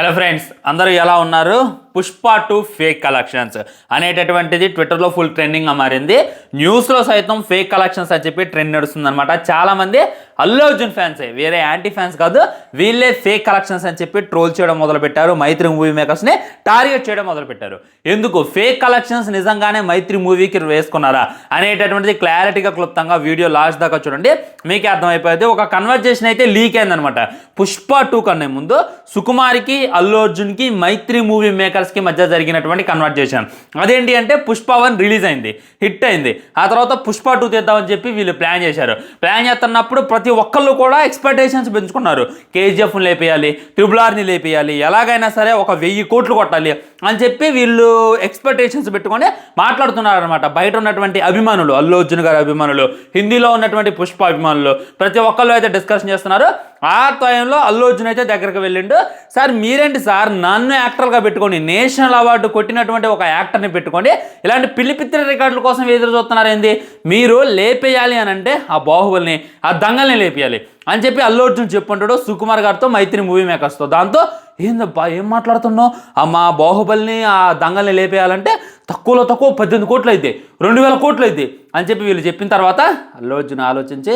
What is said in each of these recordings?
Hello friends, అందరూ ఎలా ఉన్నారు? పుష్ప 2 ఫేక్ కలెక్షన్స్ అనేటటువంటిది ట్విట్టర్లో ఫుల్ ట్రెండింగ్గా మారింది. న్యూస్లో సైతం ఫేక్ కలెక్షన్స్ అని చెప్పి ట్రెండ్ నడుస్తుంది అనమాట. చాలామంది అల్లు అర్జున్ ఫ్యాన్సే, వేరే యాంటీ ఫ్యాన్స్ కాదు, వీళ్ళే ఫేక్ కలెక్షన్స్ అని చెప్పి ట్రోల్ చేయడం మొదలుపెట్టారు. మైత్రి మూవీ మేకర్స్ని టార్గెట్ చేయడం మొదలుపెట్టారు. ఎందుకు ఫేక్ కలెక్షన్స్ నిజంగానే మైత్రి మూవీకి వేసుకున్నారా అనేటటువంటిది క్లారిటీగా క్లుప్తంగా వీడియో లాస్ట్ దాకా చూడండి, మీకే అర్థమైపోయింది. ఒక కన్వర్జేషన్ అయితే లీక్ అయిందనమాట. పుష్ప 2 కన్నా ముందు సుకుమార్కి అల్లు అర్జున్కి మైత్రి మూవీ మేకర్స్కి మధ్య జరిగినటువంటి కన్వర్జేషన్. అదేంటి అంటే పుష్ప 1 రిలీజ్ అయింది, హిట్ అయింది. ఆ తర్వాత పుష్ప 2 తీద్దామని చెప్పి వీళ్ళు ప్లాన్ చేశారు. ప్లాన్ చేస్తున్నప్పుడు ప్రతి ఒక్కళ్ళు కూడా ఎక్స్పెక్టేషన్స్ పెంచుకున్నారు. కేజీఎఫ్ని లేపేయాలి, RRRని లేపేయాలి, ఎలాగైనా సరే ఒక 1000 కోట్లు కొట్టాలి అని చెప్పి వీళ్ళు ఎక్స్పెక్టేషన్స్ పెట్టుకొని మాట్లాడుతున్నారు అనమాట. బయట ఉన్నటువంటి అభిమానులు, అల్లు అర్జున్ గారి అభిమానులు, హిందీలో ఉన్నటువంటి పుష్ప అభిమానులు, ప్రతి ఒక్కళ్ళు అయితే డిస్కషన్ చేస్తున్నారు. ఆ టైంలో అల్లు అర్జున్ అయితే దగ్గరికి వెళ్ళిండు. సార్ మీరేంటి సార్ నన్ను యాక్టర్గా పెట్టుకొని, నేషనల్ అవార్డు కొట్టినటువంటి ఒక యాక్టర్ని పెట్టుకొని ఇలాంటి పిల్లిపిత్తిరి రికార్డుల కోసం ఎదురు చూస్తున్నారు ఏంది? మీరు లేపేయాలి అని అంటే ఆ బాహుబలిని, ఆ దంగల్ని లేపేయాలి అని చెప్పి అల్లు అర్జున్ చెప్పుంటాడు సుకుమార్ గారితో, మైత్రి మూవీ మేకర్స్తో. దాంతో ఏందబ్బా ఏం మాట్లాడుతున్నావు, మా బాహుబలిని ఆ దంగల్ని లేపేయాలంటే తక్కువలో తక్కువ 18 కోట్లు అయితే, 2000 కోట్లు అయితే అని చెప్పి వీళ్ళు చెప్పిన తర్వాత అల్లు అర్జున్ ఆలోచించి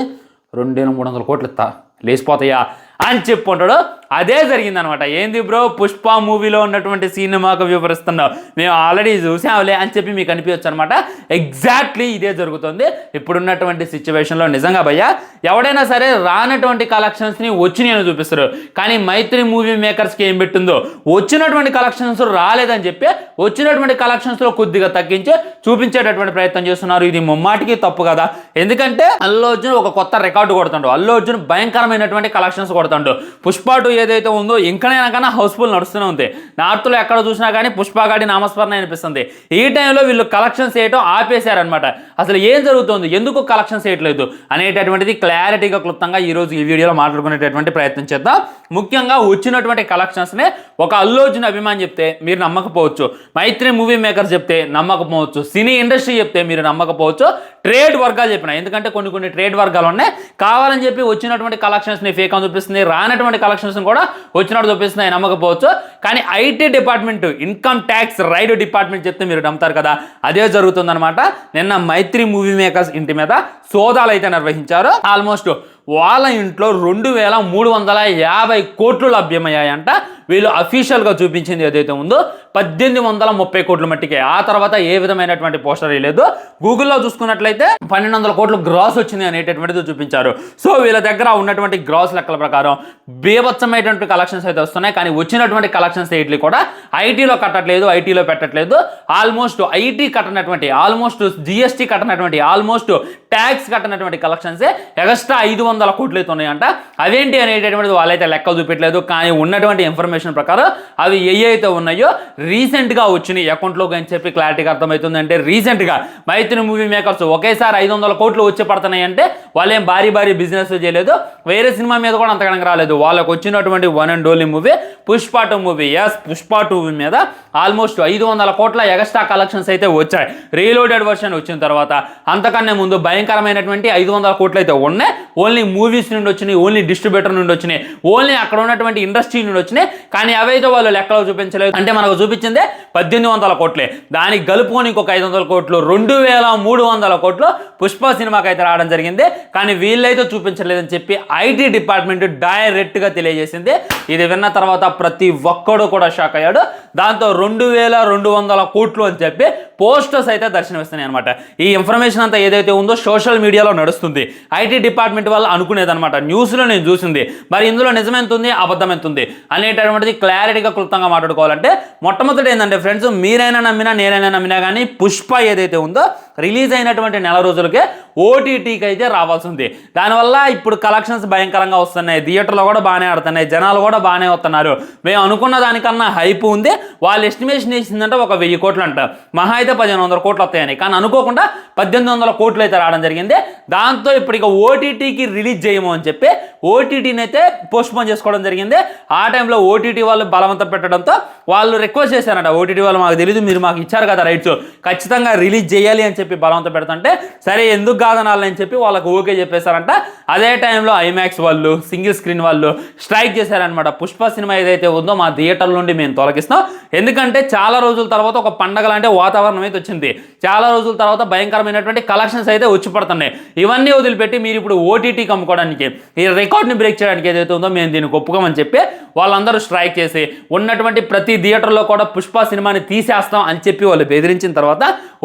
2300 కోట్లు ఇస్తా, లేచిపోతాయా అని చెప్పుకుంటాడు. అదే జరిగిందనమాట. ఏంది బ్రో పుష్ప మూవీలో ఉన్నటువంటి సినిమాకు వివరిస్తున్నావు, మేము ఆల్రెడీ చూసాంలే అని చెప్పి మీకు అనిపించచ్చు అనమాట. ఎగ్జాక్ట్లీ ఇదే జరుగుతుంది ఇప్పుడున్నటువంటి సిచ్యువేషన్లో. నిజంగా భయ్యా ఎవడైనా సరే రానటువంటి కలెక్షన్స్ని వచ్చినాయని చూపిస్తారు, కానీ మైత్రి మూవీ మేకర్స్కి ఏం పెట్టిందో వచ్చినటువంటి కలెక్షన్స్ రాలేదని చెప్పి వచ్చినటువంటి కలెక్షన్స్లో కొద్దిగా తగ్గించి చూపించేటటువంటి ప్రయత్నం చేస్తున్నారు. ఇది ముమ్మాటికి తప్పు కదా. ఎందుకంటే అల్లు అర్జున్ ఒక కొత్త రికార్డు కొడుతుండు. అల్లు అర్జున్ భయంకరమైనటువంటి కలెక్షన్స్ కొడుతుండు. పుష్ప 2 ఏదైతే ఉందో ఇంకనైనా కానీ హౌస్ఫుల్ నడుస్తూనే ఉంది. నార్త్లో ఎక్కడ చూసినా కానీ పుష్పగాడి నామస్మరణ అనిపిస్తుంది. ఈ టైంలో వీళ్ళు కలెక్షన్స్ చేయటం ఆపేశారనమాట. అసలు ఏం జరుగుతుంది, ఎందుకు కలెక్షన్స్ చేయట్లేదు అనేటటువంటిది క్లారిటీగా క్లుప్తంగా ఈరోజు ఈ వీడియోలో మాట్లాడుకునేటటువంటి ప్రయత్నం చేద్దాం. ముఖ్యంగా వచ్చినటువంటి కలెక్షన్స్ని ఒక అల్లు అర్జున్ అభిమాని చెప్తే మీరు నమ్మకపోవచ్చు, మైత్రి మూవీ మేకర్స్ చెప్తే నమ్మకపోవచ్చు, సినీ ఇండస్ట్రీ చెప్తే మీరు నమ్మకపోవచ్చు, ట్రేడ్ వర్గాలు చెప్పిన, ఎందుకంటే కొన్ని ట్రేడ్ వర్గాలు ఉన్నాయి. కావాలని చెప్పి వచ్చినటువంటి కలెక్షన్స్ని ఫేక్ అని చూపిస్తుంది, రానటువంటి కలెక్షన్స్ కూడా వచ్చినట్టు చూపిస్తున్నాయి, నమ్మకపోవచ్చు. కానీ IT department, income tax raid department చెప్తే మీరు నమ్ముతారు కదా, అదే జరుగుతుందన్నమాట. నిన్న మైత్రి మూవీ మేకర్స్ ఇంటి మీద సోదాలు అయితే నిర్వహించారు. ఆల్మోస్ట్ వాళ్ళ ఇంట్లో 2350 కోట్లు లభ్యమయ్యాయంట. వీళ్ళు అఫీషియల్గా చూపించింది ఏదైతే ఉందో 1830 కోట్ల మట్టికే. ఆ తర్వాత ఏ విధమైనటువంటి పోస్టర్ లేదు. గూగుల్లో చూసుకున్నట్లయితే 1200 కోట్లు గ్రాస్ వచ్చింది అనేటటువంటిది చూపించారు. సో వీళ్ళ దగ్గర ఉన్నటువంటి గ్రాస్ లెక్కల ప్రకారం బీభత్సమైనటువంటి కలెక్షన్స్ అయితే వస్తున్నాయి. కానీ వచ్చినటువంటి కలెక్షన్స్ ఎయిట్లు కూడా ఐటీలో కట్టట్లేదు, ఐటీలో పెట్టట్లేదు. ఆల్మోస్ట్ ఐటీ కట్టనటువంటి, ఆల్మోస్ట్ జిఎస్టీ కట్టనటువంటి, ఆల్మోస్ట్ ట్యాక్స్ కట్టనటువంటి కలెక్షన్సే ఎక్స్ట్రా 500 కోట్లు అయితే ఉన్నాయంట. అవేంటి అనేటటువంటిది వాళ్ళైతే లెక్కలు చూపెట్టలేదు. కానీ ఉన్నటువంటి ఇన్ఫర్మేషన్ ప్రకారం అవి ఏవైతే ఉన్నాయో రీసెంట్గా వచ్చినాయి అకౌంట్లోకి అని చెప్పి క్లారిటీగా అర్థమవుతుంది. అంటే రీసెంట్గా మైత్రి మూవీ మేకర్స్ ఒకేసారి 500 కోట్లు వచ్చి పడుతున్నాయి అంటే వాళ్ళు ఏం భారీ బిజినెస్ చేయలేదు, వేరే సినిమా మీద కూడా అంతకన్నా రాలేదు. వాళ్ళకు వచ్చినటువంటి one and only movie Pushpa 2 movie. Yes, Pushpa 2 మీద ఆల్మోస్ట్ 500 కోట్ల ఎక్స్ట్రా కలెక్షన్స్ అయితే వచ్చాయి. రీలోడెడ్ వర్షన్ వచ్చిన తర్వాత అంతకన్నా ముందు భయంకరమైనటువంటి 500 కోట్లు అయితే ఉన్నాయి. ఓన్లీ మూవీస్ నుండి వచ్చినాయి, ఓన్లీ డిస్ట్రిబ్యూటర్ నుండి వచ్చినాయి, ఓన్లీ అక్కడ ఉన్నటువంటి ఇండస్ట్రీ నుండి వచ్చినాయి. కానీ అవైతే వాళ్ళు లెక్కలో చూపించలేదు. అంటే మనకు చూపించిందే 1800 కోట్లే, దానికి గలుపుకొని ఇంకొక 500 కోట్లు, 2300 కోట్లు పుష్ప సినిమాకి అయితే రావడం జరిగింది. కానీ వీళ్ళైతే చూపించలేదని చెప్పి ఐటీ డిపార్ట్మెంట్ డైరెక్ట్గా తెలియజేసింది. ఇది విన్న తర్వాత ప్రతి ఒక్కడు కూడా షాక్ అయ్యాడు. దాంతో 2200 కోట్లు అని చెప్పి పోస్టర్స్ అయితే దర్శనమిస్తున్నాయి అనమాట. ఈ ఇన్ఫర్మేషన్ అంతా ఏదైతే ఉందో సోషల్ మీడియాలో నడుస్తుంది. ఐటీ డిపార్ట్మెంట్ వాళ్ళు అనుకునేదనమాట, న్యూస్లో నేను చూసింది. మరి ఇందులో నిజం ఎంత ఉంది, అబద్ధం ఎంత ఉంది అనేటటువంటిది క్లారిటీగా క్లుప్తంగా మాట్లాడుకోవాలంటే మొట్టమొదటి ఏంటంటే ఫ్రెండ్స్, మీరైనా నమ్మినా నేనైనా నమ్మినా కానీ పుష్ప ఏదైతే ఉందో రిలీజ్ అయినటువంటి నెల రోజులకే ఓటీటీకి అయితే రావాల్సి ఉంది. దానివల్ల ఇప్పుడు కలెక్షన్స్ భయంకరంగా వస్తున్నాయి, థియేటర్లో కూడా బాగానే ఆడుతున్నాయి, జనాలు కూడా బాగానే వస్తున్నారు. మేము అనుకున్న దానికన్నా హైప్ ఉంది. వాళ్ళు ఎస్టిమేషన్ చేసిందంటే ఒక 1000 కోట్లు అంట, మహా అయితే 1500 కోట్లు వస్తాయని. కానీ అనుకోకుండా 1800 కోట్లు అయితే రావడం జరిగింది. దాంతో ఇప్పుడు ఇక ఓటీటీకి రిలీజ్ చేయము అని చెప్పి ఓటీటీని అయితే పోస్ట్పోన్ చేసుకోవడం జరిగింది. ఆ టైంలో ఓటీటీ వాళ్ళు బలవంతం పెట్టడంతో వాళ్ళు రిక్వెస్ట్ చేశారంట, ఓటీటీ వాళ్ళు మాకు తెలియదు, మీరు మాకు ఇచ్చారు కదా రైట్స్, ఖచ్చితంగా రిలీజ్ చేయాలి అని చెప్పి బలవంతం పెడుతుంటే సరే ఎందుకు కాదనాలని చెప్పి వాళ్ళకి ఓకే చెప్పేశారంట. అదే టైంలో ఐమాక్స్ వాళ్ళు, సింగిల్ స్క్రీన్ వాళ్ళు స్ట్రైక్ చేశారనమాట. పుష్ప సినిమా ఏదైతే ఉందో మా థియేటర్ నుండి మేము తొలగిస్తాం, ఎందుకంటే చాలా రోజుల తర్వాత ఒక పండగ లాంటి వాతావరణం అయితే వచ్చింది, చాలా రోజుల తర్వాత భయంకరమైనటువంటి కలెక్షన్స్ అయితే వచ్చి పడుతున్నాయి. ఇవన్నీ వదిలిపెట్టి మీరు ఇప్పుడు ఓటీటీకి అమ్ముకోవడానికి, ఈ రికార్డ్ని బ్రేక్ చేయడానికి ఏదైతే ఉందో మేము దీనికి ఒప్పుకోమని చెప్పి వాళ్ళందరూ స్ట్రైక్ చేసి ఉన్నటువంటి ప్రతి థియేటర్లో కూడా పుష్ప సినిమాని తీసేస్తాం అని చెప్పి వాళ్ళు బెదిరించిన తర్వాత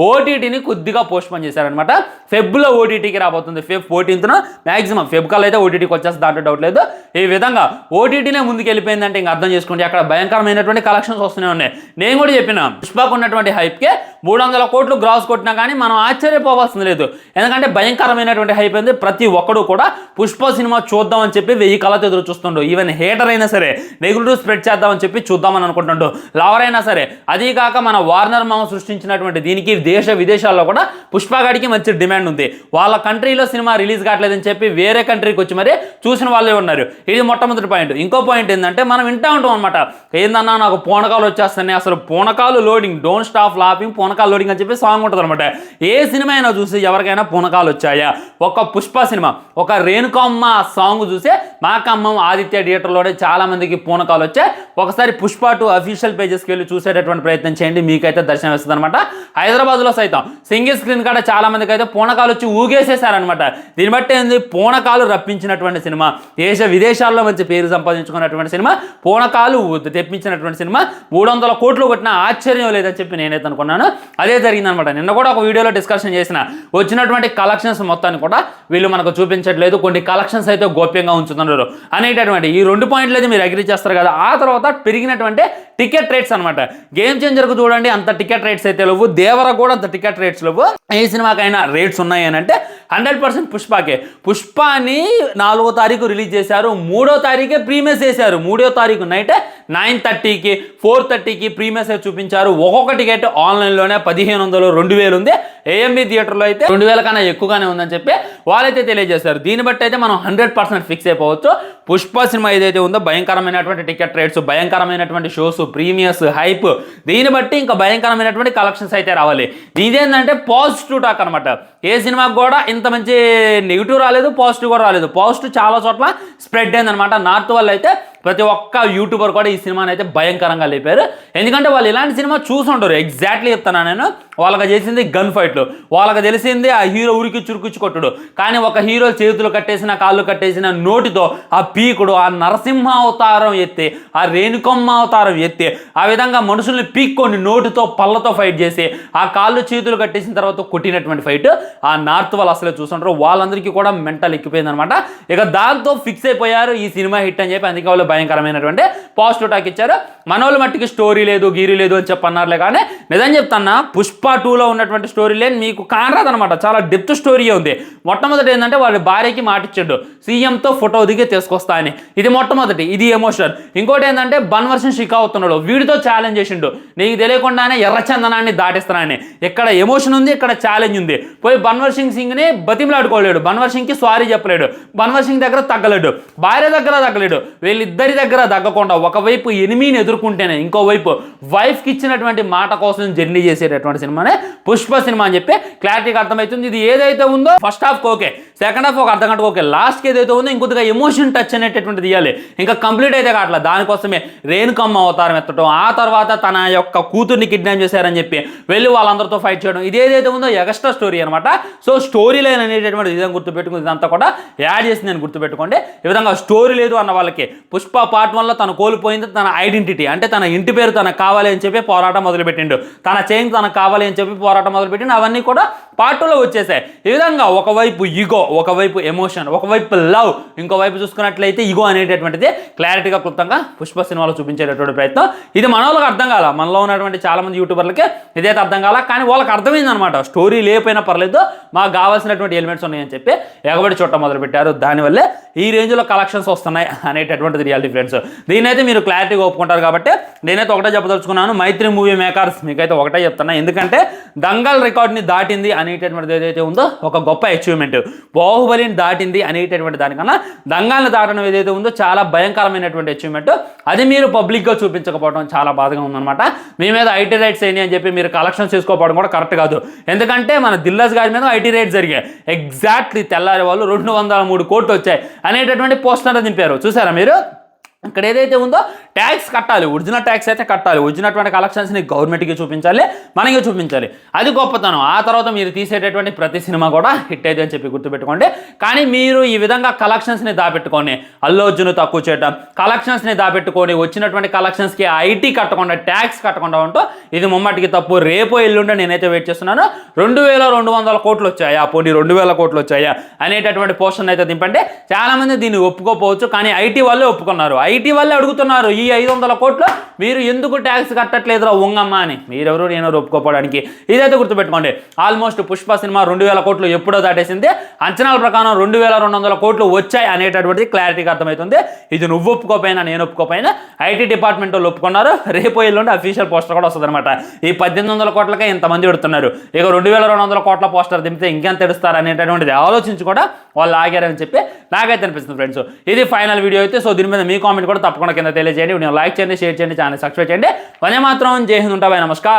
ఓటీటీని కొద్దిగా పోస్ట్ పోన్ చేశారనమాట. ఫెబ్లో ఓటీటీకి రాబోతుంది, ఫెబ్ 14న మ్యాక్సిమం, ఫెబ్ కల్లా అయితే ఓటీటీకి వచ్చేసి దాంట్లో డౌట్ లేదు. ఈ విధంగా ఓటీటీనే ముందుకు వెళ్ళిపోయిందంటే ఇంకా అర్థం చేసుకోండి అక్కడ భయంకరమైనటువంటి కలెక్షన్స్ వస్తూనే ఉన్నాయి. నేను కూడా చెప్పిన పుష్పకు ఉన్నటువంటి హైప్కే 300 కోట్లు గ్రాస్ కొట్టినా కానీ మనం ఆశ్చర్యపోవాల్సింది లేదు, ఎందుకంటే భయంకరమైనటువంటి హైప్ ఉంది. ప్రతి ఒక్కడు కూడా పుష్ప సినిమా చూద్దామని చెప్పి 1000 కళ్ళతో ఎదురు చూస్తుండు. ఈవెన్ హేటర్ అయినా సరే నెగిటివ్ స్ప్రెడ్ చేద్దామని చెప్పి చూద్దామని అనుకుంటుండు, లవరైనా సరే. అదీ కాక మన వార్నర్ మామ సృష్టించినటువంటి దీనికి దేశ విదేశాల్లో కూడా పుష్పగాడికి మంచి డిమాండ్ ఉంది. వాళ్ళ కంట్రీలో సినిమా రిలీజ్ కావట్లేదని చెప్పి వేరే కంట్రీకి వచ్చి మరి చూసిన వాళ్ళే ఉన్నారు. ఇది మొట్టమొదటి పాయింట్. ఇంకో పాయింట్ ఏంటంటే మనం వింటా ఉంటాం అనమాట, ఏందన్నా నాకు పూనకాలు వచ్చేస్తున్నాయి, అసలు పూనకాలు లోడింగ్, డోంట్ స్టాప్ లాపింగ్, పూనకాలు లోడింగ్ అని చెప్పి సాంగ్ ఉంటుంది అనమాట. ఏ సినిమా అయినా చూసి ఎవరికైనా పూనకాలు వచ్చాయా? ఒక పుష్ప సినిమా, ఒక రేణుకమ్మ సాంగ్ చూసే మా ఖమ్మం ఆదిత్య థియేటర్లోనే చాలా మందికి పూనకాలు వచ్చాయి. ఒకసారి పుష్ప 2 అఫీషియల్ పేజెస్కి వెళ్ళి చూసేటటువంటి ప్రయత్నం చేయండి, మీకైతే దర్శనం ఇస్తుంది అనమాట. హైదరాబాద్లో సైతం సింగిల్ స్క్రీన్ కాడ చాలా మందికి అయితే పూనకాలు వచ్చి ఊగేసేసారనమాట. దీన్ని బట్టి ఏంది, పూనకాలు రప్పించినటువంటి సినిమా, దేశ విదేశాల్లో మంచి పేరు సంపాదించుకున్నటువంటి సినిమా, పూనకాలు తెప్పించినటువంటి సినిమా, 300 కోట్లు కొట్టిన ఆశ్చర్యం లేదని చెప్పి నేనైతే అనుకున్నాను. అదే జరిగిందనమాట. నిన్న కూడా ఒక వీడియోలో డిస్కషన్ చేసిన వచ్చినటువంటి కలెక్షన్స్ మొత్తాన్ని కూడా వీళ్ళు మనకు చూపించట్లేదు, కొన్ని కలెక్షన్స్ అయితే గోప్యంగా ఉంచుతున్నారు అనేటటువంటి ఈ 2 పాయింట్లు అయితే మీరు అగ్రీ చేస్తారు కదా. ఆ తర్వాత పెరిగినటువంటి టికెట్ రేట్స్ అనమాట. గేమ్ చేంజర్కు చూడండి అంత టికెట్ రేట్స్ అయితే లేవు, దేవర కూడా అంత టికెట్ రేట్స్ లేవు. ఏ సినిమాకైనా రేట్స్ ఉన్నాయి అని అంటే 100% పుష్పకే. పుష్పని 4వ తారీఖు రిలీజ్ చేశారు, 3వ తారీఖే ప్రీమియర్స్ చేశారు. 3వ తారీఖు నైట్ 9:30కి 4:30కి ప్రీమియర్స్ చూపించారు. ఒక్కొక్క టికెట్ ఆన్లైన్లోనే 1500, 2000 ఉంది. ఏఎంబి థియేటర్లో అయితే 2000 కన్నా ఎక్కువగానే ఉందని చెప్పి వాళ్ళైతే తెలియజేశారు. దీన్ని బట్టి అయితే మనం 100% ఫిక్స్ అయిపోవచ్చు. పుష్ప సినిమా ఏదైతే ఉందో భయంకరమైనటువంటి టికెట్ రేట్స్, భయంకరమైనటువంటి షోస్, ప్రీమియర్స్, హైప్, దీన్ని బట్టి ఇంకా భయంకరమైనటువంటి కలెక్షన్స్ అయితే రావాలి. ఇదేంటంటే పాజిటివ్ టాక్ అనమాట. ఏ సినిమాకి కూడా ఇంత మంచి నెగిటివ్ రాలేదు, పాజిటివ్ కూడా రాలేదు. పాజిటివ్ చాలా చోట్ల స్ప్రెడ్ అయిందనమాట. నార్త్ వాళ్ళు అయితే ప్రతి ఒక్క యూట్యూబర్ కూడా ఈ సినిమాని అయితే భయంకరంగా లేపారు, ఎందుకంటే వాళ్ళు ఇలాంటి సినిమా చూసుంటారు. ఎగ్జాక్ట్లీ చెప్తాను నేను, వాళ్ళకి చేసింది గన్ ఫైట్లు, వాళ్ళకి తెలిసింది ఆ హీరో ఉరికి చురుకుచ్చు కొట్టుడు. కానీ ఒక హీరో చేతులు కట్టేసిన, కాళ్ళు కట్టేసిన, నోటితో ఆ పీకుడు, ఆ నరసింహ అవతారం ఎత్తి, ఆ రేణుకమ్మ అవతారం ఎత్తి, ఆ విధంగా మనుషుల్ని పీక్కొని నోటితో పళ్ళతో ఫైట్ చేసి ఆ కాళ్ళు చేతులు కట్టేసిన తర్వాత కొట్టినటువంటి ఫైట్ ఆ నార్త్ వాళ్ళు అసలే చూస్తుంటారు. వాళ్ళందరికీ కూడా మెంటల్ ఎక్కిపోయింది అనమాట. ఇక దాంతో ఫిక్స్ అయిపోయారు ఈ సినిమా హిట్ అని చెప్పి. అందుకే వాళ్ళు భయంకరమైనటువంటి పాజిటివ్ టాక్ ఇచ్చారు. మనోళ్ళు మట్టికి స్టోరీ లేదు, గీరీ లేదు అని చెప్పన్నారులే, కానీ నిజం చెప్తాన్నా పుష్ప 2లో ఉన్నటువంటి స్టోరీ లేని మీకు కానరాదనమాట. చాలా డెప్త్ స్టోరీ ఉంది. మొట్టమొదటి ఏంటంటే వాళ్ళ భార్యకి మాటిచ్చాడు సీఎంతో ఫోటో దిగి తీసుకొస్తా అని, ఇది మొట్టమొదటి, ఇది ఎమోషన్. ఇంకోటి ఏంటంటే బన్వర్షన్ షికా అవుతున్నాడు, వీడితో ఛాలెంజ్ చేసిండు, నీకు తెలియకుండానే ఎర్రచందనాన్ని దాటిస్తానని. ఇక్కడ ఎమోషన్ ఉంది, ఇక్కడ ఛాలెంజ్ ఉంది. పోయి బన్వర్ సింగ్ని బతిమలాడుకోలేడు, బన్వర్ సింగ్కి సారీ చెప్పలేడు, బన్వర్ సింగ్ దగ్గర తగ్గలేడు, భార్య దగ్గర తగ్గలేడు. వీళ్ళిద్దరి దగ్గర తగ్గకుండా ఒకవైపు ఎనిమిని ఎదుర్కొంటేనే ఇంకోవైపు వైఫ్కి ఇచ్చినటువంటి మాట కోసం జర్నీ చేసేటటువంటి సినిమానే పుష్ప సినిమా అని చెప్పి క్లారిటీగా అర్థమవుతుంది. ఇది ఏదైతే ఉందో first half okay, second half ఒక అర్ధగంట ఓకే, లాస్ట్కి ఏదైతే ఉందో ఇంకొద్దిగా ఎమోషన్ టచ్ అనేటటువంటి తీయాలి. ఇంకా కంప్లీట్ అయితే కావట్లేదు. దానికోసమే రేణుకమ్మ అవతారం ఎత్తడం, ఆ తర్వాత తన యొక్క కూతుర్ని కిడ్నాప్ చేశారని చెప్పి వెళ్ళి వాళ్ళందరితో ఫైట్ చేయడం, ఇది ఏదైతే ఉందో ఎక్స్ట్రా స్టోరీ అనమాట. సో స్టోరీ లైన్ అనేటటువంటి విధంగా గుర్తుపెట్టుకుని ఇదంతా కూడా యాడ్ చేసి నేను గుర్తుపెట్టుకోండి. ఈ విధంగా స్టోరీ లేదు అన్న వాళ్ళకి పుష్ప పార్ట్ 1లో తను కోల్పోయింది తన ఐడెంటిటీ, అంటే తన ఇంటి పేరు తనకు కావాలి అని చెప్పి పోరాటం మొదలుపెట్టిండు, తన చైన్ తనకు కావాలి అని చెప్పి పోరాటం మొదలుపెట్టిండు. అవన్నీ కూడా పార్ట్ 2లో వచ్చేసాయి. ఈ విధంగా ఒకవైపు ఈగో, ఒకవైపు ఎమోషన్, ఒకవైపు లవ్, ఇంకోవైపు చూసుకున్నట్లయితే ఈగో అనేటటువంటిది క్లారిటీగా క్లుప్తంగా పుష్ప సినిమాలో చూపించేటటువంటి ప్రయత్నం. ఇది మన వాళ్ళకి అర్థం కాల, మనలో ఉన్నటువంటి చాలా మంది యూట్యూబర్లకి ఇదైతే అర్థం కాల, కానీ వాళ్ళకి అర్థమైంది అనమాట. స్టోరీ లేకపోయినా పర్లేదు, మాకు కావాల్సినటువంటి ఎలిమెంట్స్ ఉన్నాయని చెప్పి ఎగబడి చూడటం మొదలుపెట్టారు. దానివల్లే ఈ రేంజ్లో కలెక్షన్స్ వస్తున్నాయి అనేటటువంటిది రియాలిటీ ఫ్రెండ్స్. దీనైతే మీరు క్లారిటీగా ఒప్పుకుంటారు కాబట్టి నేనైతే ఒకటే చెప్పదలుచుకున్నాను, మైత్రి మూవీ మేకర్స్ మీకైతే ఒకటే చెప్తున్నా, ఎందుకంటే దంగల్ రికార్డ్ని దాటింది అనేటటువంటిది ఏదైతే ఉందో ఒక గొప్ప అచీవ్మెంట్. బాహుబలిని దాటింది అనేటటువంటి దానికన్నా దంగాలను దాటడం ఏదైతే ఉందో చాలా భయంకరమైనటువంటి అచీవ్మెంట్. అది మీరు పబ్లిక్గా చూపించకపోవడం చాలా బాధగా ఉందన్నమాట. మీ మీద ఐటీ రైట్స్ అయినాయి అని చెప్పి మీరు కలెక్షన్ చేసుకోకపోవడం కూడా కరెక్ట్ కాదు. ఎందుకంటే మన దిల్రాజ్ గారి మీద ఐటీ రైట్స్ జరిగాయి. ఎగ్జాక్ట్లీ తెల్లారి వాళ్ళు 203 కోట్లు వచ్చాయి అనేటటువంటి పోస్టర్ దింపారు. చూసారా మీరు? ఇక్కడ ఏదైతే ఉందో ట్యాక్స్ కట్టాలి, ఒరిజినల్ ట్యాక్స్ అయితే కట్టాలి, వచ్చినటువంటి కలెక్షన్స్ని గవర్నమెంట్కి చూపించాలి, మనకి చూపించాలి. అది గొప్పతనం. ఆ తర్వాత మీరు తీసేటటువంటి ప్రతి సినిమా కూడా హిట్ అయితే అని చెప్పి గుర్తుపెట్టుకోండి. కానీ మీరు ఈ విధంగా కలెక్షన్స్ని దాపెట్టుకొని అల్లు అర్జున్ తక్కువ చేయడం, కలెక్షన్స్ని దాపెట్టుకొని వచ్చినటువంటి కలెక్షన్స్కి ఐటీ కట్టకుండా ట్యాక్స్ కట్టకుండా ఉంటూ ఇది ముమ్మటికి తప్పు. రేపో ఎల్లుండే నేనైతే వెయిట్ చేస్తున్నాను. 2200 కోట్లు వచ్చాయా, పోనీ 2000 కోట్లు వచ్చాయా అనేటటువంటి పోస్టర్ని అయితే దింపండి. చాలామంది దీన్ని ఒప్పుకోపోవచ్చు, కానీ ఐటీ వాళ్ళే ఒప్పుకున్నారు. ఐటీ వాళ్ళే అడుగుతున్నారు, ఈ 500 కోట్లు మీరు ఎందుకు ట్యాక్స్ కట్టట్లేదురా ఉంగమ్మ అని. మీరెవరు నేను ఒప్పుకోపోవడానికి. ఇదైతే గుర్తుపెట్టుకోండి. ఆల్మోస్ట్ పుష్ప సినిమా 2000 కోట్లు ఎప్పుడో దాటేసింది. అంచనాల ప్రకారం 2200 కోట్లు వచ్చాయి అనేటటువంటిది క్లారిటీగా అర్థమవుతుంది. ఇది నువ్వు ఒప్పుకోపోయినా నేను ఒప్పుకోపోయినా ఐటీ డిపార్ట్మెంట్ వాళ్ళు ఒప్పుకున్నారు. రేపు ఎల్లుండి అఫీషియల్ పోస్టర్ కూడా వస్తుంది అనమాట. ఈ 1800 కోట్లకే ఇంతమంది పెడుతున్నారు, ఇక 2200 కోట్ల పోస్టర్ దింపితే ఇంకెంత తెడుస్తారు అనేటటువంటిది ఆలోచించి కూడా వాళ్ళు ఆగారని చెప్పి నాకైతే అనిపిస్తుంది ఫ్రెండ్స్. ఇది ఫైనల్ వీడియో అయితే. సో దీని మీద మీ కామెంట్ కూడా తప్పకుండా కింద తెలియజేయండి. వీడియో లైక్ చేయండి, షేర్ చేయండి, ఛానల్ సబ్స్క్రైబ్ చేయండి. వందే మాత్రం. జై హింద్. ఉంటా. నమస్కారం.